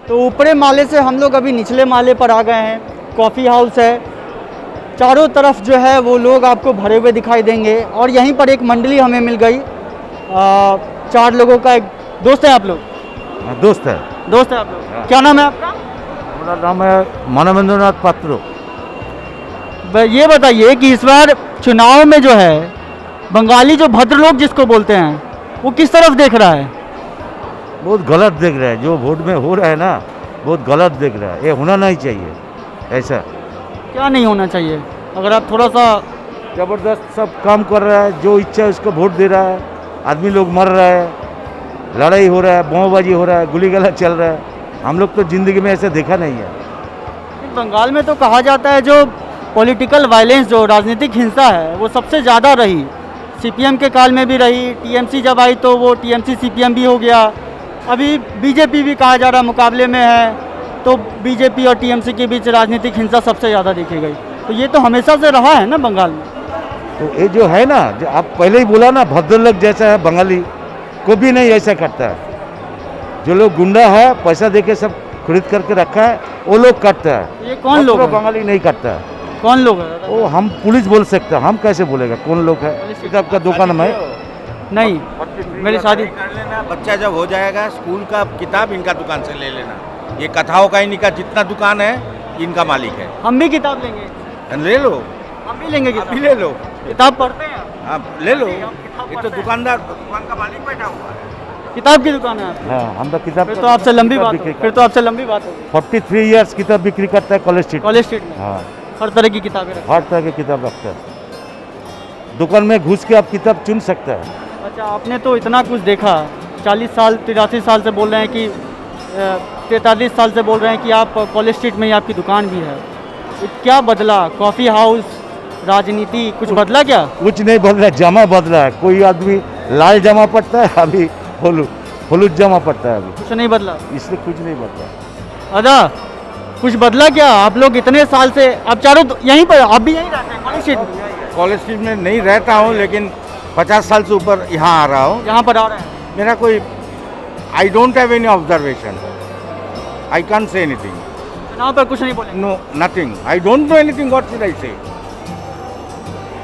तो ऊपरे माले से हम लोग अभी निचले माले पर आ गए हैं। कॉफ़ी हाउस है, चारों तरफ जो है वो लोग आपको भरे हुए दिखाई देंगे। और यहीं पर एक मंडली हमें मिल गई, 4 लोगों का एक दोस्त है आप लोग? दोस्त है। दोस्त है आप लोग? हाँ। क्या नाम है आपका? मेरा नाम है मानवेंद्रनाथ पात्र। ये बताइए कि इस बार चुनाव में जो है बंगाली जो भद्रलोक जिसको बोलते हैं वो किस तरफ देख रहा है? बहुत गलत देख रहा है, जो वोट में हो रहा है ना बहुत गलत देख रहा है। ये होना नहीं चाहिए ऐसा। क्या नहीं होना चाहिए? अगर आप थोड़ा सा ज़बरदस्त सब काम कर रहा है, जो इच्छा है उसको वोट दे रहा है। आदमी लोग मर रहा है, लड़ाई हो रहा है, बमबाजी हो रहा है, गोली गला चल रहा है। हम लोग तो ज़िंदगी में ऐसा देखा नहीं है। बंगाल में तो कहा जाता है जो पॉलिटिकल वायलेंस जो राजनीतिक हिंसा है वो सबसे ज़्यादा रही। सीपीएम के काल में भी रही, टीएमसी जब आई तो वो टीएमसी सीपीएम भी हो गया, अभी बीजेपी भी कहा जा रहा मुकाबले में है, तो बीजेपी और टीएमसी के बीच राजनीतिक हिंसा सबसे ज़्यादा देखी गई। तो ये तो हमेशा से रहा है ना बंगाल में। तो ये जो है ना, जो आप पहले ही बोला ना, भद्रलोक जैसा है बंगाली, को भी नहीं ऐसा करता है। जो लोग गुंडा है, पैसा देके सब खरीद करके रखा है, वो लोग करता है। ये कौन लोग हैं? बंगाली नहीं करता है। कौन लोग हैं? वो हम पुलिस बोल सकते हैं, हम कैसे बोलेगा कौन लोग है? किताब का दुकान में नहीं, मेरी शादी कर लेना, बच्चा जब हो जाएगा स्कूल का किताब इनका दुकान से ले लेना। ये कथाओं का इनका जितना दुकान है इनका मालिक है। हम भी किताब लेंगे, ले लो, हम भी लेंगे अभी ले लो, किताब पढ़ते हैं। हाँ ले लो। ये तो दुकानदार दुकान का मालिक बैठा हुआ है। किताब की दुकान है आपकी? हाँ, हम तो किताब फिर तो आपसे लंबी बात होगी। फिर तो आपसे लंबी बात होगी। 43 इयर्स किताब बिक्री करता है कॉलेज स्ट्रीट। कॉलेज स्ट्रीट में हाँ, हर तरह की किताबें रखी। हर तरह की किताब रखता है। दुकान में घुस के आप किताब चुन सकते हैं। अच्छा, आपने तो इतना कुछ देखा, 40 साल 83 साल से बोल रहे हैं कि 43 साल से बोल रहे हैं कि आप कॉलेज स्ट्रीट में ही आपकी दुकान भी है। क्या बदला? कॉफ़ी हाउस, राजनीति, कुछ बदला क्या? कुछ नहीं बदला, जमा बदला है। कोई आदमी लाल जमा पड़ता है, अभी हलूद जमा पड़ता है अभी। कुछ नहीं बदला? इसलिए कुछ नहीं बदला। अदा कुछ बदला क्या? आप लोग इतने साल से, आप चारों यहीं पर, आप भी यहीं रहते हैं कॉलेज स्ट्रीट में? कॉलेज स्ट्रीट में नहीं रहता हूँ, लेकिन 50 साल से ऊपर यहाँ आ रहा हूँ। यहाँ पर आ रहे हैं? मेरा कोई I don't have any observation, I can't say anything. चुनाव पर कुछ नहीं बोले? No, nothing, I don't know anything. What should I say?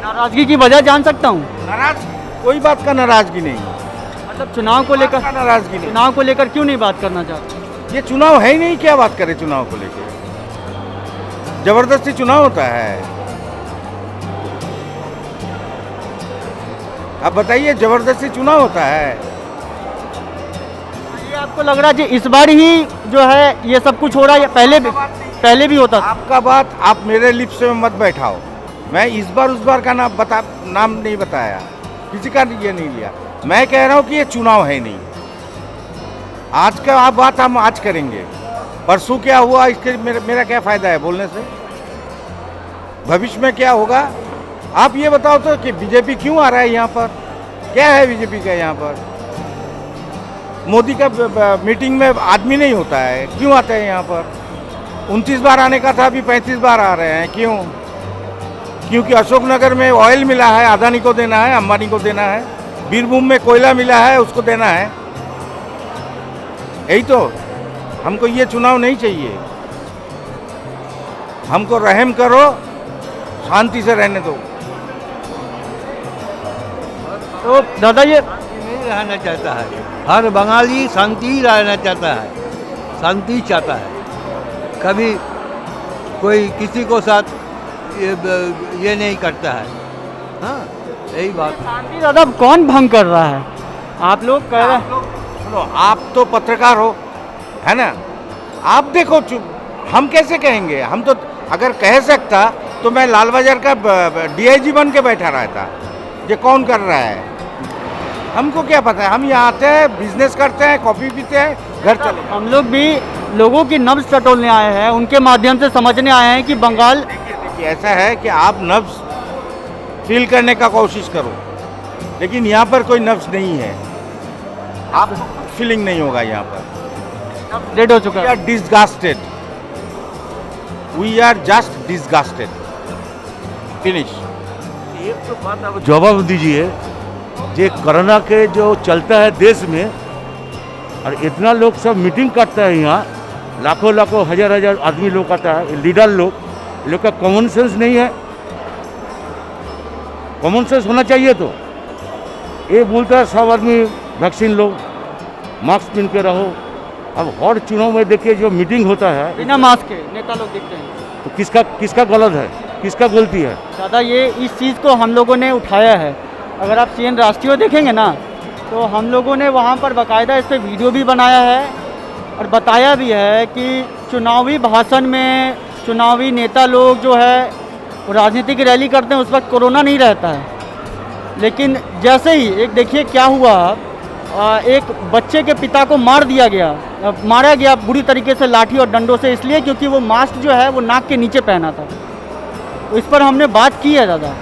नाराजगी की वजह जान सकता हूँ? नाराज, कोई बात का नाराजगी नहीं, मतलब चुनाव को लेकर, नाराजगी नहीं। चुनाव को लेकर क्यों नहीं बात करना चाहते? ये चुनाव है ही नहीं, क्या बात करें चुनाव को लेकर? जबरदस्ती चुनाव होता है। अब बताइए, जबरदस्ती चुनाव होता है? ये आपको लग रहा है कि इस बार ही जो है ये सब कुछ हो रहा है या पहले भी होता था? आपका बात आप मेरे लिप्स में मत बैठाओ। मैं इस बार उस बार का नाम नहीं बताया, किसी का ये नहीं लिया। मैं कह रहा हूँ कि ये चुनाव है नहीं। आज का आप बात हम आज करेंगे, परसों क्या हुआ इसके मेरा क्या फ़ायदा है बोलने से? भविष्य में क्या होगा आप ये बताओ तो, कि बीजेपी क्यों आ रहा है यहाँ पर? क्या है बीजेपी का यहाँ पर? मोदी का मीटिंग में आदमी नहीं होता है, क्यों आते हैं यहाँ पर? 29 बार आने का था, अभी 35 बार आ रहे हैं, क्यों? क्योंकि अशोकनगर में ऑयल मिला है, अदानी को देना है, अंबानी को देना है। बीरभूम में कोयला मिला है, उसको देना है। यही तो, हमको ये चुनाव नहीं चाहिए। हमको रहम करो, शांति से रहने दो। तो दादा ये नहीं रहना चाहता है, हर बंगाली शांति रहना चाहता है, शांति चाहता है। कभी कोई किसी को साथ ये नहीं करता है। हाँ, यही बात है। शांति दादा कौन भंग कर रहा है? आप लोग कह रहे हैं। सुनो, आप तो पत्रकार हो, है ना? आप देखो, हम कैसे कहेंगे? हम तो अगर कह सकता तो मैं लाल बाजार का डीआईजी बन के बैठा रहता। ये कौन कर रहा है? हमको क्या पता है? हम यहाँ आते हैं, बिजनेस करते हैं, कॉफ़ी पीते हैं, घर चले। हम लोग भी लोगों की नब्ज टटोलने आए हैं, उनके माध्यम से समझने आए हैं कि बंगाल। देखिए, ऐसा है कि आप नब्ज फील करने का कोशिश करो, लेकिन यहाँ पर कोई नब्ज नहीं है। आप फीलिंग नहीं होगा यहाँ पर। डेड हो चुका वी है। Are disgusted, we are just disgusted, finish. एक तो बात आप जवाब दीजिए, ये कोरोना के जो चलता है देश में, और इतना लोग सब मीटिंग करता है यहाँ, लाखों लाखों हजार हजार आदमी लोग आता है, लीडर लोग, ये लोग का कॉमन सेंस नहीं है। कॉमन सेंस होना चाहिए। तो ये बोलता है सब आदमी वैक्सीन लो, मास्क पहन के रहो। अब हर चुनाव में देखिए जो मीटिंग होता है, बिना मास्क के नेता लोग दिखते हैं। तो किसका गलत है, किसका गलती है? दादा ये इस चीज़ को हम लोगों ने उठाया है। अगर आप CN राष्ट्रीय देखेंगे ना, तो हम लोगों ने वहाँ पर बाकायदा इस पर वीडियो भी बनाया है और बताया भी है कि चुनावी भाषण में चुनावी नेता लोग जो है वो राजनीतिक रैली करते हैं, उस वक्त कोरोना नहीं रहता है। लेकिन जैसे ही एक देखिए क्या हुआ, एक बच्चे के पिता को मारा गया बुरी तरीके से लाठी और डंडों से, इसलिए क्योंकि वो मास्क जो है वो नाक के नीचे पहना था। तो इस पर हमने बात की है दादा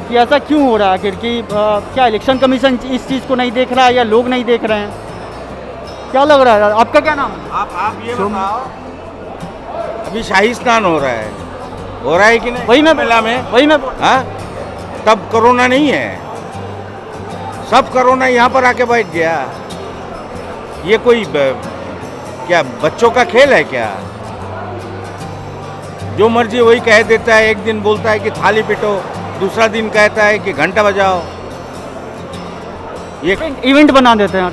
कि ऐसा क्यों हो रहा है आखिर, कि क्या इलेक्शन कमीशन इस चीज़ को नहीं देख रहा है या लोग नहीं देख रहे हैं? क्या लग रहा है दादा? आपका क्या नाम है? आप ये बताओ, अभी शाही स्नान हो रहा है कि नहीं? वही मैं मेला में वही मैं हाँ, तब कोरोना नहीं है। सब कोरोना यहाँ पर आके बैठ गया। ये कोई क्या बच्चों का खेल है क्या? जो मर्जी वही कह देता है। एक दिन बोलता है कि थाली पिटो, दूसरा दिन कहता है कि घंटा बजाओ। ये इवेंट बना देते हैं,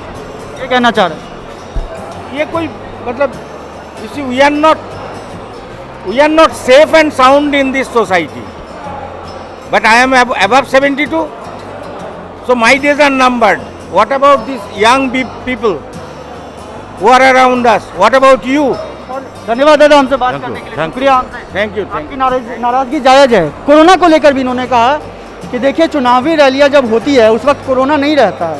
ये कहना चाह रहे हैं। ये कोई मतलब we are not safe and sound in this society, but I am above 72, so my days are numbered. What about these young people who are around us? What about you? धन्यवाद दादा हमसे बात Thank you, करने के लिए, thank you. शुक्रिया हमसे। Thank you. आपकी नाराजगी जायज़ है। कोरोना को लेकर भी इन्होंने कहा कि देखिए चुनावी रैलियां जब होती है उस वक्त कोरोना नहीं रहता है,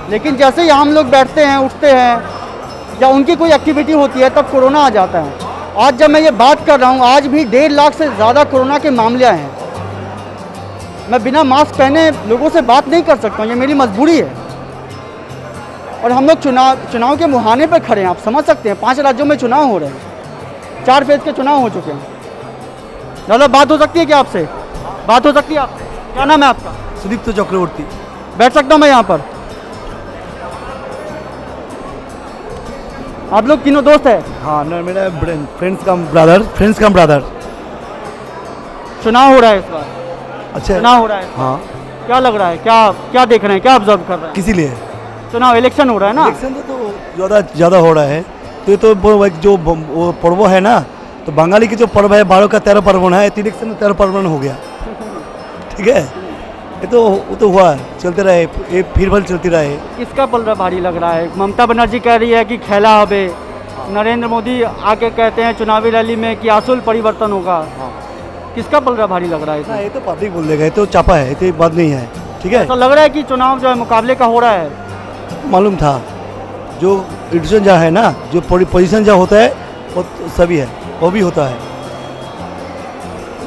लेकिन जैसे ही हम लोग बैठते हैं, उठते हैं या उनकी कोई एक्टिविटी होती है तब कोरोना आ जाता है। आज जब मैं ये बात कर रहा हूँ, आज भी 1.5 लाख से ज़्यादा कोरोना के मामले आए हैं। मैं बिना मास्क पहने लोगों से बात नहीं कर सकता हूँ, ये मेरी मजबूरी है। और हम लोग चुनाव के मुहाने पर खड़े हैं, आप समझ सकते हैं। 5 राज्यों में चुनाव हो रहे हैं, 4 फेज के चुनाव हो चुके हैं। दादा बात हो सकती है क्या आपसे? बात हो सकती है आपसे? क्या नाम है आपका? सुदीप्त चक्रवर्ती। बैठ सकता हूँ मैं यहाँ पर? आप लोग तीनों दोस्त हैं? हाँ ना, मेरा फ्रेंड्स कम ब्रदर। चुनाव हो रहा है इस बार, अच्छा चुनाव हो रहा है। हाँ, क्या लग रहा है, क्या देख रहे हैं, क्या ऑब्जर्व कर रहे हैं? किसी लिए चुनाव इलेक्शन हो रहा है ना? इलेक्शन तो ज़्यादा हो रहा है। तो ये तो जो वो पर्व है ना, तो बंगाली की जो पर्व है 12 का 13 पर्वन है, तो इलेक्शन में 13 पर्वन हो गया। ठीक है, ये तो वो तो हुआ, चलते रहे, ये फिर भल चलती रहे। किसका पलड़ा भारी लग रहा है? ममता बनर्जी कह रही है कि खेला हबे, नरेंद्र मोदी आके कहते हैं चुनावी रैली में कि आसूल परिवर्तन होगा। किसका पलड़ा भारी लग रहा है ना, इसमें? ये तो पब्लिक बोल देगा, ये तो चापा है, ये तो बात नहीं है। ठीक है, ऐसा लग रहा है कि चुनाव जो है मुकाबले का हो रहा है। मालूम था जो एडिशन जहाँ है ना, जो पोजीशन जहाँ होता है वो तो सभी है, वो भी होता है।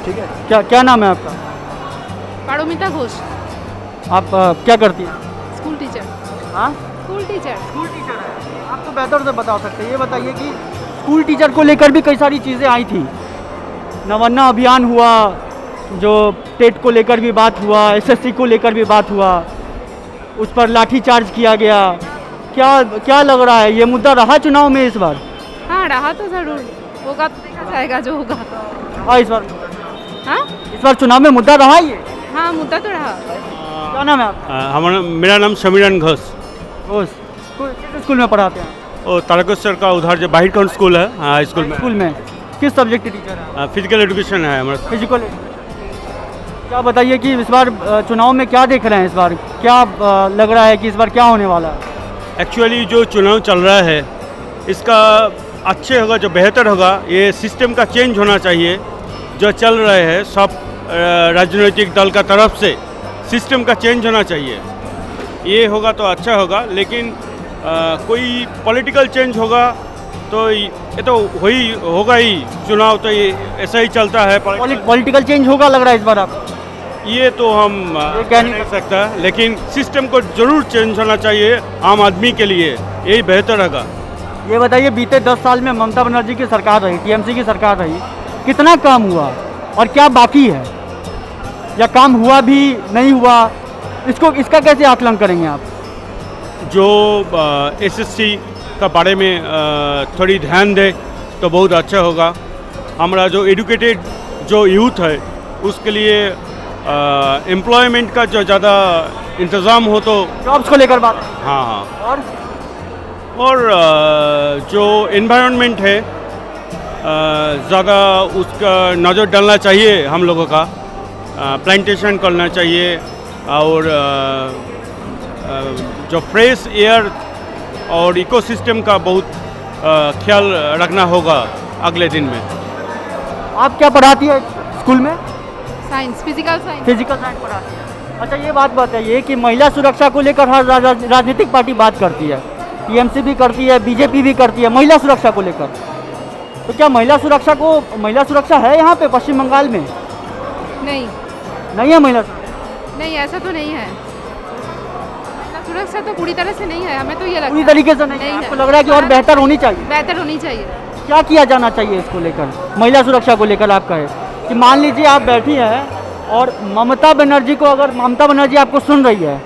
ठीक है, क्या नाम है आपका? पारोमिता घोष, आप क्या करती हैं? School teacher. हाँ, स्कूल टीचर। स्कूल टीचर है। आप तो बेहतर से बता सकते हैं। ये बताइए कि स्कूल टीचर को लेकर भी कई सारी चीज़ें आई थी। नवन्ना अभियान हुआ, जो टेट को लेकर भी बात हुआ, SSC को लेकर भी बात हुआ, उस पर लाठीचार्ज किया गया। क्या लग रहा है, ये मुद्दा रहा चुनाव में इस बार? हाँ, रहा तो ज़रूर, होगा तो देखा जाएगा जो होगा। हाँ, हाँ इस बार चुनाव में मुद्दा रहा ये? हाँ, मुद्दा तो रहा। क्या नाम है आपका? मेरा नाम समीरन घोष। किस स्कूल में पढ़ाते हैं? और तारकेश्वर का उधर जो बाहिर काउंट स्कूल है, हाँ, स्कूल में किस सब्जेक्ट के टीचर हैं? फिजिकल एजुकेशन है हमारा। फिजिकल। क्या बताइए कि इस बार चुनाव में क्या देख रहे हैं? इस बार क्या लग रहा है कि इस बार क्या होने वाला है? एक्चुअली जो चुनाव चल रहा है इसका अच्छे होगा, जो बेहतर होगा, ये सिस्टम का चेंज होना चाहिए। जो चल रहे हैं सब राजनीतिक दल का तरफ से सिस्टम का चेंज होना चाहिए। ये होगा तो अच्छा होगा, लेकिन कोई पॉलिटिकल चेंज होगा तो ये तो होगा ही। चुनाव तो ये ऐसा ही चलता है। पॉलिटिकल चेंज होगा लग रहा है इस बार आपको? ये तो हम कह नहीं सकता, लेकिन सिस्टम को जरूर चेंज होना चाहिए आम आदमी के लिए, यही बेहतर होगा। ये बताइए, बीते 10 साल में ममता बनर्जी की सरकार रही, TMC की सरकार रही, कितना काम हुआ और क्या बाकी है, या काम हुआ भी नहीं हुआ, इसका कैसे आकलन करेंगे आप? जो SSC का बारे में थोड़ी ध्यान दे तो बहुत अच्छा होगा। हमारा जो एजुकेटेड जो यूथ है उसके लिए एम्प्लॉयमेंट का जो ज़्यादा इंतज़ाम हो तो जॉब्स को लेकर बात। हाँ हाँ। और जो एनवायरनमेंट है ज़्यादा उसका नज़र डालना चाहिए हम लोगों का। प्लांटेशन करना चाहिए और जो फ्रेश एयर और इकोसिस्टम का बहुत ख्याल रखना होगा अगले दिन में। आप क्या पढ़ाती है स्कूल में? Science, physical science. Physical science पढ़ाती है। अच्छा, ये बात बताइए कि महिला सुरक्षा को लेकर हर राजनीतिक पार्टी बात करती है, टीएमसी भी करती है, बीजेपी भी करती है महिला सुरक्षा को लेकर। तो क्या महिला सुरक्षा है यहाँ पे पश्चिम बंगाल में? नहीं नहीं है महिला सुरक्षा? नहीं, ऐसा तो नहीं है। महिला सुरक्षा तो पूरी तरह से नहीं है, हमें तो ये लगता पूरी है। तरीके से नहीं है। आपको लग रहा है कि और बेहतर होनी चाहिए? बेहतर होनी चाहिए। क्या किया जाना चाहिए इसको लेकर, महिला सुरक्षा को लेकर? आप कहे कि मान लीजिए आप बैठी हैं और ममता बनर्जी आपको सुन रही है,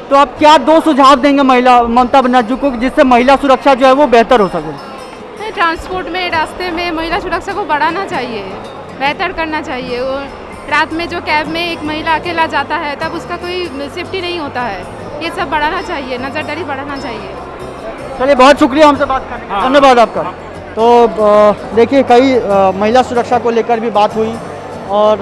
तो आप क्या 2 सुझाव देंगे ममता बनर्जी को जिससे महिला सुरक्षा जो है वो बेहतर हो सके? ट्रांसपोर्ट में, रास्ते में महिला सुरक्षा को बढ़ाना चाहिए, बेहतर करना चाहिए। वो रात में जो कैब में एक महिला अकेला जाता है तब उसका कोई सेफ्टी नहीं होता है। ये सब बढ़ाना चाहिए, नज़रदारी बढ़ाना चाहिए। चलिए, बहुत शुक्रिया हमसे बात करने का, धन्यवाद आपका। तो देखिए, कई महिला सुरक्षा को लेकर भी बात हुई और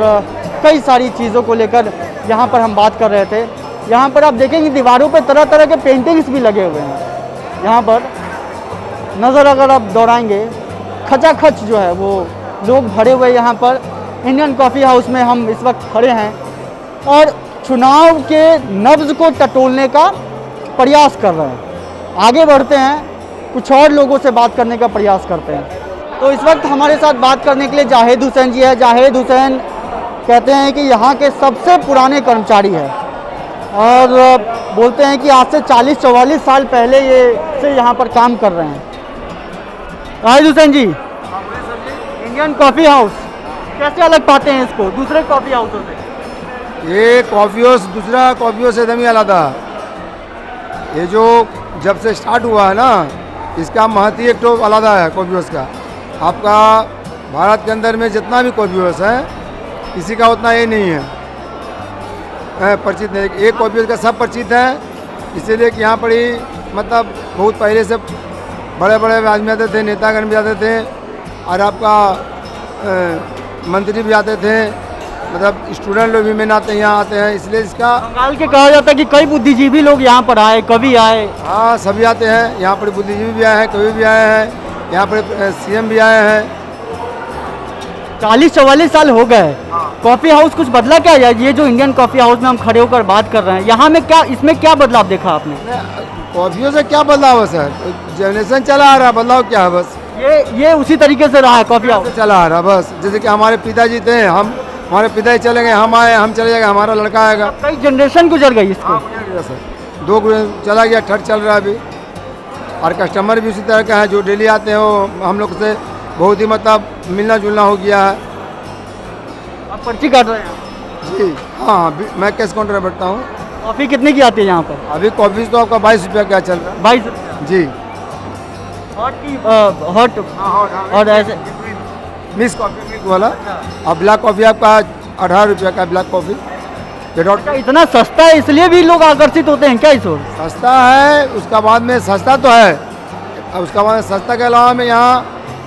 कई सारी चीज़ों को लेकर यहाँ पर हम बात कर रहे थे। यहाँ पर आप देखेंगे दीवारों पर तरह तरह के पेंटिंग्स भी लगे हुए हैं। यहाँ पर नज़र अगर आप दौड़ाएंगे, खचाखच जो है वो लोग भरे हुए यहाँ पर इंडियन कॉफ़ी हाउस में हम इस वक्त खड़े हैं और चुनाव के नब्ज़ को टटोलने का प्रयास कर रहे हैं। आगे बढ़ते हैं, कुछ और लोगों से बात करने का प्रयास करते हैं। तो इस वक्त हमारे साथ बात करने के लिए जाहिद हुसैन जी है। जाहिद हुसैन कहते हैं कि यहाँ के सबसे पुराने कर्मचारी हैं और बोलते हैं कि आज से 40-44 साल पहले ये से यहाँ पर काम कर रहे हैं। जाहिद हुसैन जी, इंडियन कॉफ़ी हाउस कैसे अलग पाते हैं इसको दूसरे कॉफ़ी हाउसों से? ये कॉफ़ी हाउस दूसरा कॉफ़ी हाउस एकदम ही अलग था। ये जो जब से स्टार्ट हुआ है ना, इसका महत्व एक तो अलग है कॉफ़ी हाउस का। आपका भारत के अंदर में जितना भी कॉफ़ी हाउस है किसी का उतना ये नहीं है परिचित नहीं। एक कॉफ़ी हाउस का सब परिचित है, इसीलिए कि यहाँ पर ही मतलब बहुत पहले से बड़े बड़े आदमी आते थे, नेतागण भी आते थे और आपका मंत्री भी आते थे, मतलब स्टूडेंट लोग भी मेन आते हैं, यहाँ आते हैं। इसलिए इसका बंगाल के कहा जाता है कि कई बुद्धिजीवी लोग यहाँ पर आए, कवि आए। हाँ, सभी आते हैं यहाँ पर, बुद्धिजीवी भी आए हैं, कवि भी आए हैं, यहाँ पर सीएम भी आए हैं। 40-44 साल हो गए। कॉफ़ी हाउस कुछ बदला क्या? ये जो इंडियन कॉफ़ी हाउस में हम खड़े होकर बात कर रहे हैं, यहाँ में क्या, इसमें क्या बदलाव देखा आपने? कॉफ़ी से क्या बदलाव है सर? जनरेशन चला आ रहा, बदलाव क्या है? बस ये उसी तरीके से रहा है कॉफ़ी हाउस चला आ रहा बस। जैसे कि हमारे पिताजी थे, हमारे पिताजी चले गए, हम आए, हम चले जाएंगे, हमारा लड़का आएगा। कई जनरेशन गुजर गई इसको। सर 2 चला गया, थर्ड चल रहा अभी। और कस्टमर भी उसी तरह का है, जो डेली आते हैं वो हम लोग से बहुत ही मतलब मिलना जुलना हो गया है। आप पर्ची काट रहे हैं? जी हाँ, मैं कैश काउंटर में बैठता हूँ। कॉफ़ी कितने की आती है यहाँ पर? अभी कॉफ़ी तो आपका 22 रुपया क्या चल रहा है? 22 रुपया जी। हॉट और ऐसे मिक्स कॉफ़ी मिल्क वाला। और ब्लैक कॉफ़ी आपका 18 रुपया का ब्लैक कॉफ़ी। अच्छा, इतना सस्ता है इसलिए भी लोग आकर्षित होते हैं क्या इस ओर? सस्ता है, उसका बाद में सस्ता तो है, अब उसका बाद में सस्ता के अलावा में यहाँ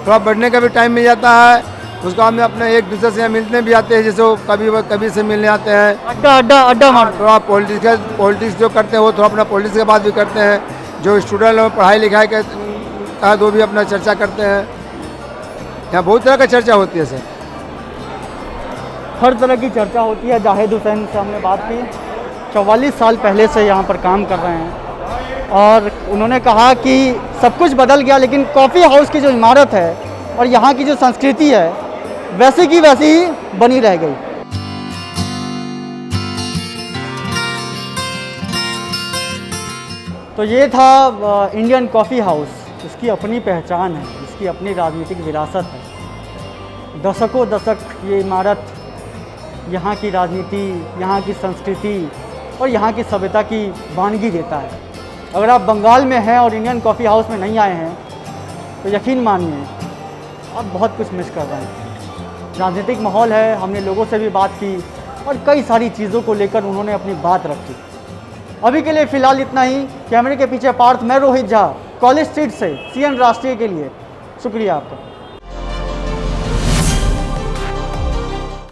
थोड़ा बढ़ने का भी टाइम मिल जाता है। उसका बाद में अपने एक दूसरे से मिलने भी आते हैं, जैसे वो कभी से मिलने आते हैं। अड्डा मार। थोड़ा पॉलिटिक्स जो करते हैं वो थोड़ा अपना पॉलिटिक्स के बाद भी करते हैं। जो स्टूडेंट लोग पढ़ाई लिखाई के तहत वो भी अपना चर्चा करते हैं। यहाँ बहुत तरह का चर्चा होती है सर, हर तरह की चर्चा होती है। जाहिद हुसैन से हमने बात की, 44 साल पहले से यहाँ पर काम कर रहे हैं और उन्होंने कहा कि सब कुछ बदल गया, लेकिन कॉफ़ी हाउस की जो इमारत है और यहाँ की जो संस्कृति है वैसी की वैसी ही बनी रह गई। तो ये था इंडियन कॉफ़ी हाउस। इसकी अपनी पहचान है, इसकी अपनी राजनीतिक विरासत है। दशकों दशक ये इमारत यहाँ की राजनीति, यहाँ की संस्कृति और यहाँ की सभ्यता की वानगी देता है। अगर आप बंगाल में हैं और इंडियन कॉफ़ी हाउस में नहीं आए हैं तो यकीन मानिए और बहुत कुछ मिस कर रहे हैं। राजनीतिक माहौल है, हमने लोगों से भी बात की और कई सारी चीज़ों को लेकर उन्होंने अपनी बात रखी। अभी के लिए फ़िलहाल इतना ही। कैमरे के पीछे पार्थ, मैं रोहित झा, कॉलेज स्ट्रीट से CN राष्ट्रीय के लिए। शुक्रिया आपका।